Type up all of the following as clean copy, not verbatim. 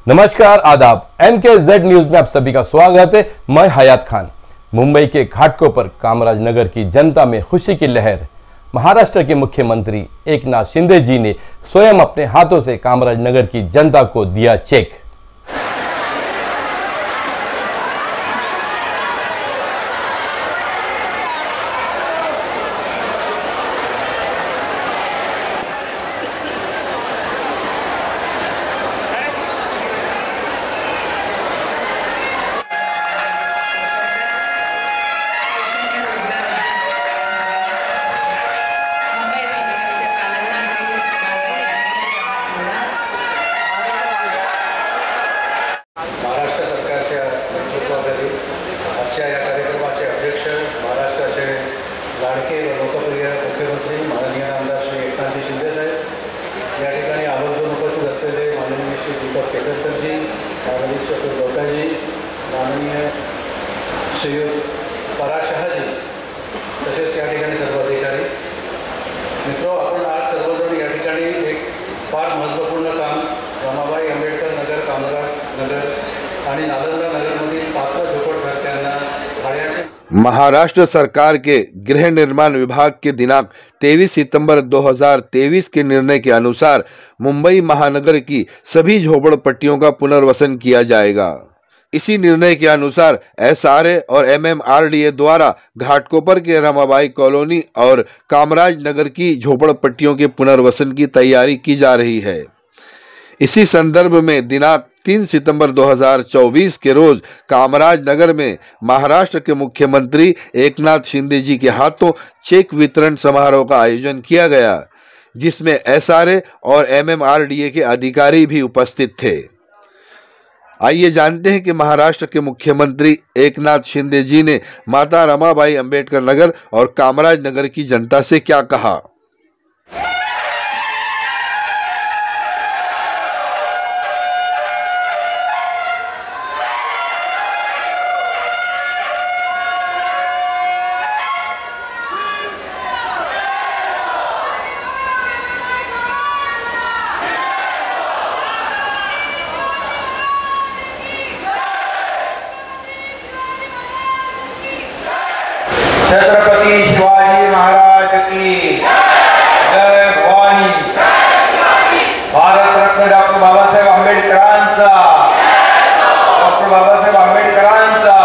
नमस्कार, आदाब। MKZ news में आप सभी का स्वागत है। मैं हयात खान। मुंबई के घाटकों पर कामराज नगर की जनता में खुशी की लहर। महाराष्ट्र के मुख्यमंत्री एकनाथ शिंदे जी ने स्वयं अपने हाथों से कामराज नगर की जनता को दिया चेक। महाराष्ट्र सरकारच्या नेतृत्वाखाली आजच्या या कार्यक्रमाचे अध्यक्ष महाराष्ट्राचे लाडके व लोकप्रिय मुख्यमंत्री माननीय आमदार श्री एकनाथजी शिंदे साहेब, या ठिकाणी आवर्जून उपस्थित असलेले माननीय श्री दीपक केसरकरजी, माननीय चतुर गौटाजी, माननीय श्रीयुत पराग शहाजी, तसेच या ठिकाणी सर्व अधिकारी मित्रों, आपण आज सर्वजण या ठिकाणी एक फार महत्त्वपूर्ण काम रमाबाई आंबेडकर नगर, कामराज नगर आणि नालंदा नगरमधील पात्र झोपडपट्ट्यांना भाड्याचे महाराष्ट्र सरकार के गृह निर्माण विभाग के दिनांक 23 सितंबर 2023 के निर्णय के अनुसार मुंबई महानगर की सभी झोपड़पट्टियों का पुनर्वसन किया जाएगा। इसी निर्णय के अनुसार SRA और MMRDA द्वारा घाटकोपर के रमाबाई कॉलोनी और कामराज नगर की झोपड़पट्टियों के पुनर्वसन की तैयारी की जा रही है। इसी संदर्भ में दिनांक 3 सितंबर 2024 के रोज कामराज नगर में महाराष्ट्र के मुख्यमंत्री एकनाथ शिंदे जी के हाथों चेक वितरण समारोह का आयोजन किया गया, जिसमें SRA और MMRDA के अधिकारी भी उपस्थित थे। आइए जानते हैं कि महाराष्ट्र के मुख्यमंत्री एकनाथ शिंदे जी ने माता रमाबाई अंबेडकर नगर और कामराज नगर की जनता से क्या कहा। छत्रपति शिवाजी महाराज की जय भवानी। भारत रत्न डॉक्टर बाबासाहेब आंबेडकरांचा, डॉक्टर बाबासाहेब आंबेडकरांचा।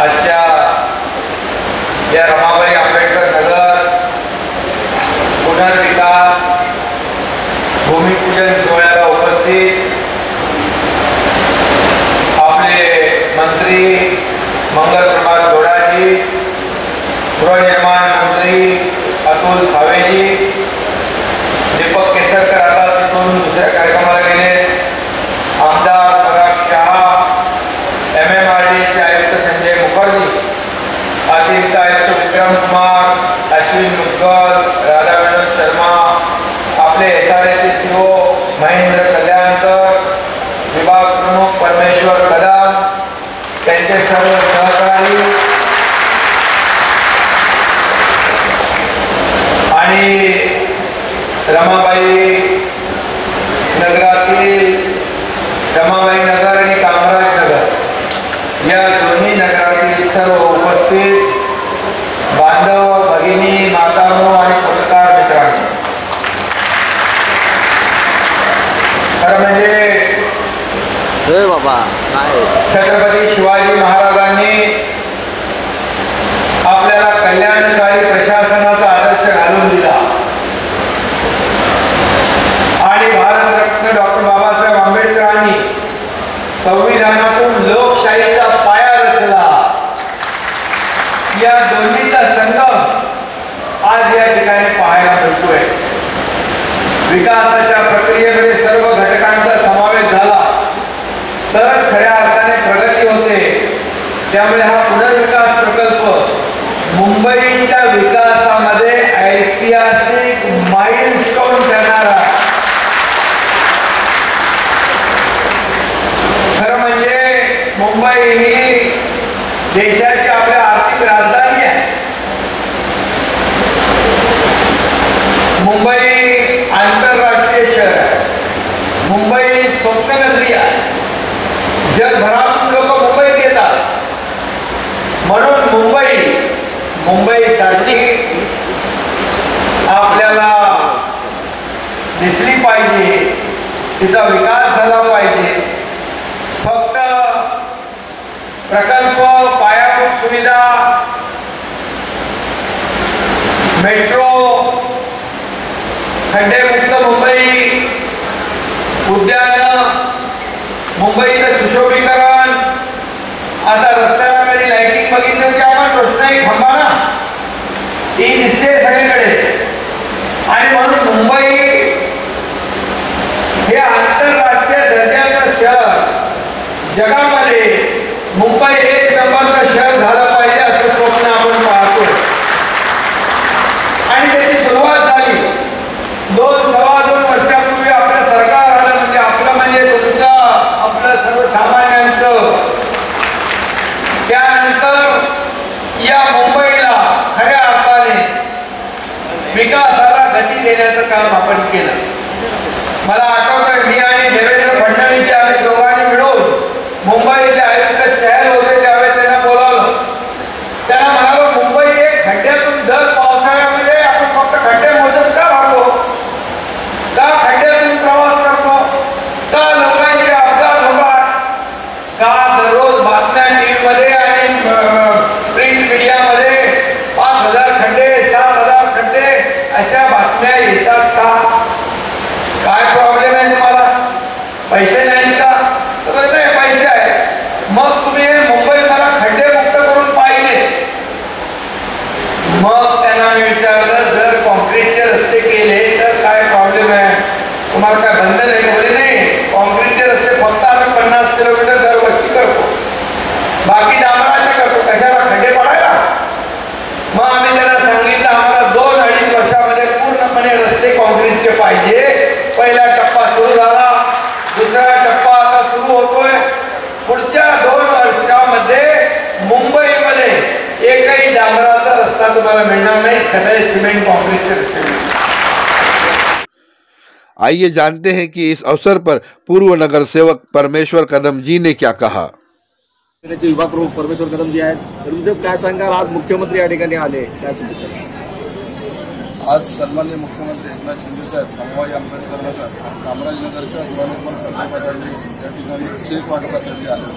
आजच्या या रमाबाई आंबेडकर नगर पुनर्विकास भूमिपूजन सोहळ्याला उपस्थित मंत्री मंगल प्रभात गोडाजी, गृहनिर्माण मंत्री अतुल सावेजी, दीपक केसरकर आता तिथून दुसऱ्या कार्यक्रमाला गेले, आमदार पराग शहा, MMRDA आयुक्त संजय मुखर्जी, अतिरिक्त आयुक्त विक्रम कुमार, अश्विन मुद्गल, राधा विनोद शर्मा, आपले SRA चे CEO महेंद्र कल्याणकर, विभाग प्रमुख परमेश्वर कदम, त्यांचे सर्व सहकारी आणि रमाबाई नगरातील रमाबाई नगर आणि कामराज नगर या दोन्ही नगरातील सर्व उपस्थित बांधव, भगिनी, मातांनो आणि पत्रकार मित्रांनो, खरं म्हणजे छत्रपती शिवाजी महाराजांनी आपल्याला कल्याणकारी प्रशासनाचा आदर्श घालून दिला आणि भारतरत्न डॉक्टर बाबासाहेब आंबेडकरांनी संविधानातून लोकशाहीचा पाया रचला। या दोन्हीचा संगम आज या ठिकाणी पाहायला मिळतोय। विकासाच्या प्रक्रियेमध्ये सर्व घटकांचा समावेश झाला तर खऱ्या अर्थाने प्रगती होते। त्यामुळे हा पुनर्विकास प्रकल्प मुंबईच्या विकासामध्ये ऐतिहासिक माइलस्टोन ठरणारा, खरं म्हणजे मुंबई ही देशाची आपल्या आर्थिक राजधानी आहे. मुंबई आंतरराष्ट्रीय शहर आहे. मुंबई स्वप्ननगरी आहे. जगभरातून लोक मुंबईत येतात. म्हणून मुंबईसाठी आपल्याला दिसली पाहिजे, तिचा विकास झाला पाहिजे. फक्त प्रकल्प, पायाभूत सुविधा, मेट्रो, खड्डेमुक्त मुंबई, उद्यान, मुंबईचं सुशोभीकरण, आता रस्त्याला कधी लाईटिंग बघितलं की आपण रोषणाई थांबा ना, ती दिसते सगळीकडे. आणि म्हणून मुंबई हे आंतरराष्ट्रीय दर्जाचं शहर, जगामध्ये मुंबई एक नंबरचं शहर झालं पाहिजे असं स्वप्न आपण पाहतोय. आणि त्याची सुरुवात झाली 2-2.25 वर्षापूर्वी. आपलं सरकार आलं म्हणजे आपलं म्हणजे तुमचं, आपलं सर्वसामान्यांचं. त्यानंतर या मुंबईला खऱ्या अर्थाने विकासाला गती देण्याचं काम आपण केलं. मला आठवतंय, मी आणि देवेंद्र फडणवीस आम्ही दोघांनी मिळून मुंबईचे आयुक्त शहर होते त्यावेळेस त्यांना बोलावलं. त्यांना म्हणालो, मुंबई एक खड्ड्यातून दर पावसाळ्यामध्ये आपण फक्त खड्डे मोजत का राहतो, का खड्ड्यातून प्रवास करतो, का लोकांचे अपघात होतात, का दररोज बातम्या टीव्हीमध्ये आणि प्रिंट मीडियामध्ये 5,000 खड्डे, 7,000 खड्डे अशा बातम्या येतात का? काय प्रॉब्लेम आहे तुम्हाला? पैसे नाहीत का? तर नाही, पैसे आहेत. मग तुम्ही मुंबई मला खड्डेमुक्त करून पाहिजे. मग त्यांना मी विचारलं, जर कॉन्क्रीटचे रस्ते केले तर काय प्रॉब्लेम आहे? तुम्हाला काय बंधन आहे का? बोले नाही, कॉन्क्रीटचे रस्ते फक्त आम्ही 50 किलोमीटर दरवर्षी करतो, बाकी डांबराचे करतो. कशाला? खड्डे पडायला. मग आम्ही त्यांना सांगितलं, आम्हाला 2-2.5 वर्षामध्ये पूर्णपणे रस्ते कॉन्क्रीटचे पाहिजे. पहिला टप्पा सुरू झाला, दुसरा टप्पा आता सुरू होतोय. पुढच्या 2 वर्षामध्ये मुंबईमध्ये एकही डांबराचा रस्ता तुम्हाला मिळणार नाही, सगळे सिमेंट कॉन्क्रीटचे रस्ते मिळणार. आइए जानते हैं कि इस अवसर पर पूर्व नगर सेवक परमेश्वर कदम जी ने क्या कहा. विभाग प्रमुख परमेश्वर कदम जी आहेत. तर तुमचं काय सांगाल, आज मुख्यमंत्री या ठिकाणी आले, काय सांगितलं? आज सन्माननीय मुख्यमंत्री एकनाथ शिंदे साहेब रमाबाई आंबेडकर नगर आणि कामराजनगरच्या गृहनिर्माण प्रकल्पासाठी या ठिकाणी चेक वाटपासाठी आले.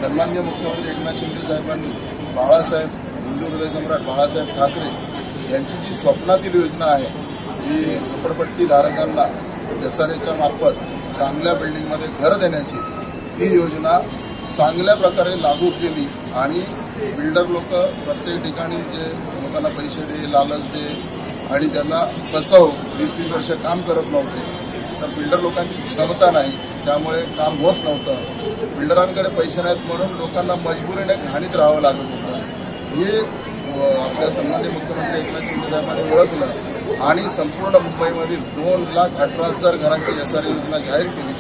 सन्माननीय मुख्यमंत्री एकनाथ शिंदे साहेबांनी बाळासाहेब, हिंदू हृदय सम्राट बाळासाहेब ठाकरे यांची जी स्वप्नातील योजना आहे, जी झोपडपट्टी धारकांना SRAच्या मार्फत चांगल्या बिल्डिंगमध्ये घर देण्याची, ती योजना चांगल्या प्रकारे लागू केली. आणि बिल्डर लोक प्रत्येक ठिकाणी जे लोकांना पैसे दे, लालच दे आणि त्यांना फसव, 20-20 वर्ष काम करत नव्हते. तर बिल्डर लोकांची क्षमता नाही, त्यामुळे काम होत नव्हतं. बिल्डरांकडे पैसे नाहीत म्हणून लोकांना मजबुरीने घाणीत राहावं लागत होतं. हे आपल्या सन्माननीय मुख्यमंत्री एकनाथ शिंदे साहेबांनी ओळखलं आणि संपूर्ण मुंबईमधील 2,18,000 घरांची SRA योजना जाहीर केली.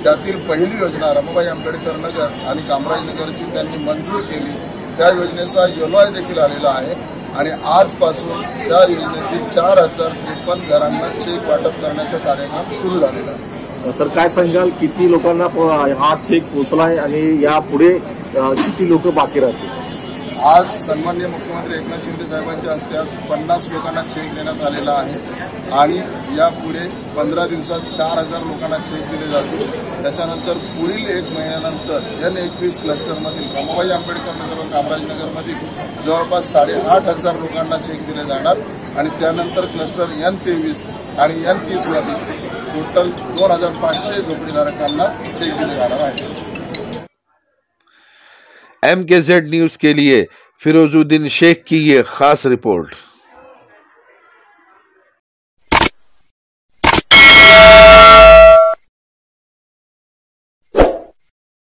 त्यातील पहिली योजना रमाबाई आंबेडकर नगर आणि कामराजनगरची त्यांनी मंजूर केली. त्या योजनेचा LOI देखील आलेला आहे आणि आजपासून त्या योजनेतील 4,053 घरांना चेक वाटप करण्याचा कार्यक्रम सुरू झालेला आहे. सर, काय सांगाल, किती लोकांना हा चेक पोहोचलाय आणि यापुढे किती लोक बाकी राहतील? आज सन्माननीय मुख्यमंत्री एकनाथ शिंदे साहेबांच्या हस्ते 50 लोकांना चेक देण्यात आलेला आहे आणि यापुढे 15 दिवसात 4,000 लोकांना चेक दिले जातील. त्याच्यानंतर पुढील 1 महिन्यानंतर N21 क्लस्टरमधील रमाबाई आंबेडकर नगर व कामराजनगरमधील जवळपास 8,500 लोकांना चेक दिले जाणार आणि त्यानंतर क्लस्टर N23 आणि N30 मधील टोटल 2,500 झोपडीधारकांना चेक दिले जाणार आहे. MKZ न्यूज के लिए फिरोजुद्दीन शेख की ये खास रिपोर्ट.